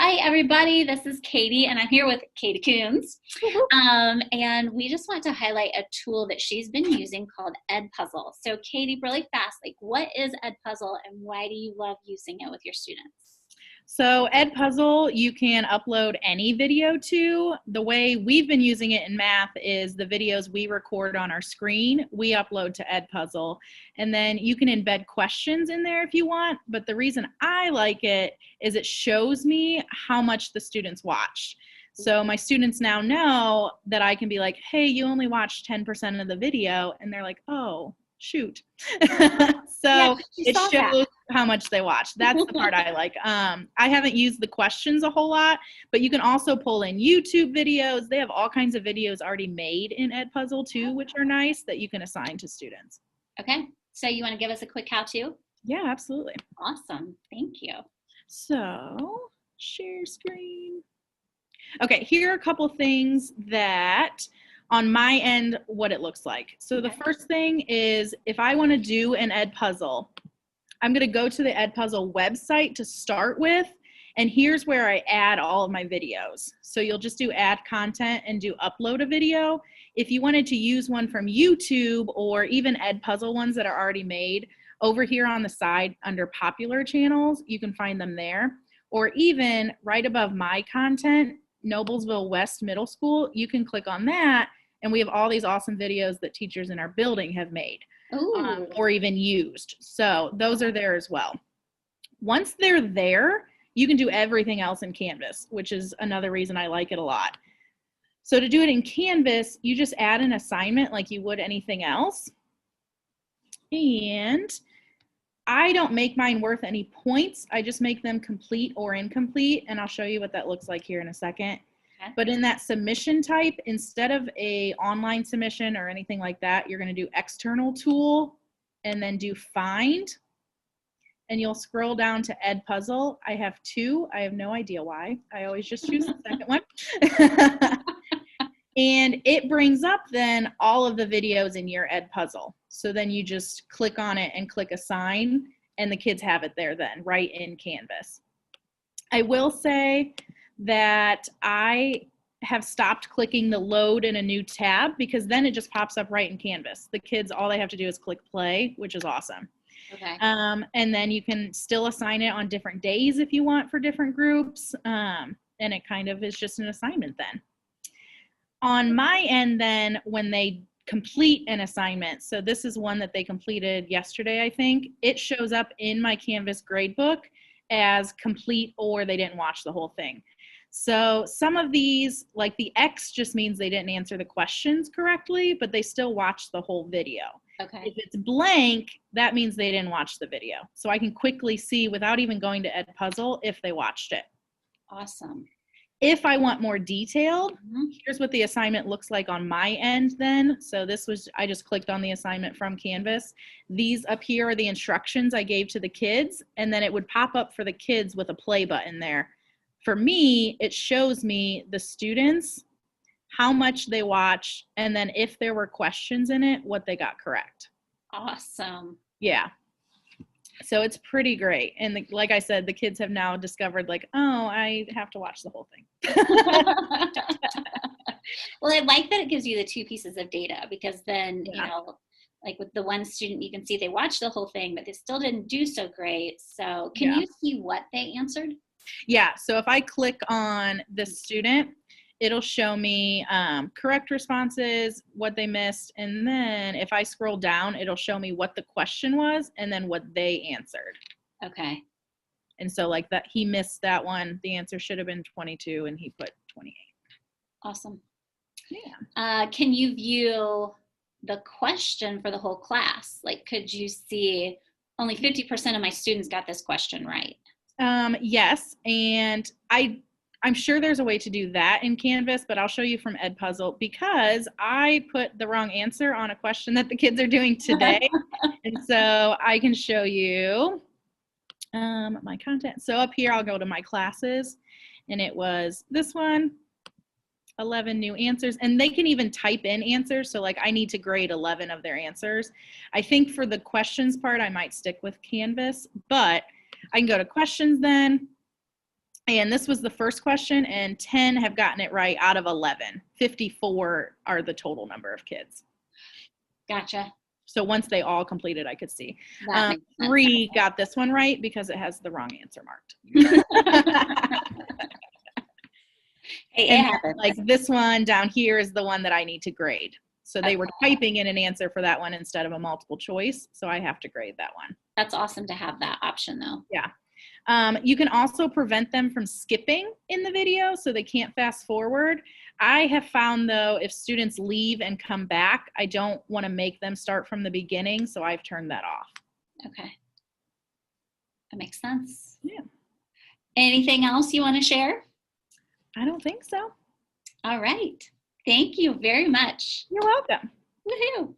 Hi, everybody. This is Katie, and I'm here with Katie Koons. And we just want to highlight a tool that she's been using called Edpuzzle. So, Katie, really fast, what is Edpuzzle, and why do you love using it with your students? So Edpuzzle, you can upload any video to. The way we've been using it in math is the videos we record on our screen, we upload to Edpuzzle. And then you can embed questions in there if you want. But the reason I like it is it shows me how much the students watched. So my students now know that I can be like, hey, you only watched 10% of the video. And they're like, oh, shoot. So it shows how much they watch. That's the part I like. I haven't used the questions a whole lot, but you can also pull in YouTube videos. They have all kinds of videos already made in Edpuzzle too, which are nice that you can assign to students. Okay, so you want to give us a quick how-to? Yeah, absolutely. Awesome, thank you. So, share screen. Okay, here are a couple things that on my end, what it looks like. So the first thing is if I want to do an Edpuzzle, I'm going to go to the Edpuzzle website to start with, and here's where I add all of my videos. So you'll just do add content and do upload a video. If you wanted to use one from YouTube or even Edpuzzle ones that are already made, over here on the side under popular channels, you can find them there. Or even right above my content, Noblesville West Middle School, you can click on that, and we have all these awesome videos that teachers in our building have made or even used. So those are there as well. Once they're there, you can do everything else in Canvas, which is another reason I like it a lot. So to do it in Canvas, you just add an assignment like you would anything else. And I don't make mine worth any points. I just make them complete or incomplete, and I'll show you what that looks like here in a second. Okay. But in that submission type, instead of a online submission or anything like that, you're going to do external tool and then do find. And you'll scroll down to Edpuzzle. I have two. I have no idea why. I always just choose the second one. And it brings up then all of the videos in your Edpuzzle. So then you just click on it and click assign, and the kids have it there then, right in Canvas. I will say that I have stopped clicking the load in a new tab because then it just pops up right in Canvas. The kids, all they have to do is click play, which is awesome. Okay. And then you can still assign it on different days if you want for different groups. And it kind of is just an assignment then. On my end then, when they complete an assignment, so this is one that they completed yesterday, I think, it shows up in my Canvas gradebook as complete or they didn't watch the whole thing. So some of these, like the X just means they didn't answer the questions correctly, but they still watched the whole video. Okay. If it's blank, that means they didn't watch the video. So I can quickly see without even going to Edpuzzle if they watched it. Awesome. If I want more detailed, here's what the assignment looks like on my end then. So this was, I just clicked on the assignment from Canvas. These up here are the instructions I gave to the kids, and then it would pop up for the kids with a play button there. For me, it shows me the students, how much they watched, and then if there were questions in it, what they got correct. Awesome. Yeah. So it's pretty great. And like I said, the kids have now discovered like, oh, I have to watch the whole thing. Well, I like that it gives you the two pieces of data because then, you know, like with the one student, you can see they watched the whole thing, but they still didn't do so great. So can you see what they answered? Yeah. So if I click on the student, it'll show me correct responses, what they missed, and then if I scroll down, it'll show me what the question was and then what they answered. Okay. And so like that, he missed that one. The answer should have been 22 and he put 28. Awesome. Yeah. Can you view the question for the whole class? Like, could you see only 50% of my students got this question right? Yes, and I'm sure there's a way to do that in Canvas, but I'll show you from Edpuzzle because I put the wrong answer on a question that the kids are doing today. And so I can show you my content. So up here, I'll go to my classes, and it was this one, 11 new answers, and they can even type in answers. So like I need to grade 11 of their answers. I think for the questions part, I might stick with Canvas, but I can go to questions then. And this was the first question, and 10 have gotten it right out of 11. 54 are the total number of kids. Gotcha. So once they all completed, I could see. That makes sense. 3 got this one right because it has the wrong answer marked. Hey, it And happens. like this one down here is the one that I need to grade. So they were typing in an answer for that one instead of a multiple choice. So I have to grade that one. That's awesome to have that option though. Yeah. You can also prevent them from skipping in the video so they can't fast forward. I have found though, if students leave and come back, I don't want to make them start from the beginning. So I've turned that off. Okay. That makes sense. Yeah. Anything Anything else you want to share? I don't think so. All right. Thank you very much. You're welcome. Woohoo.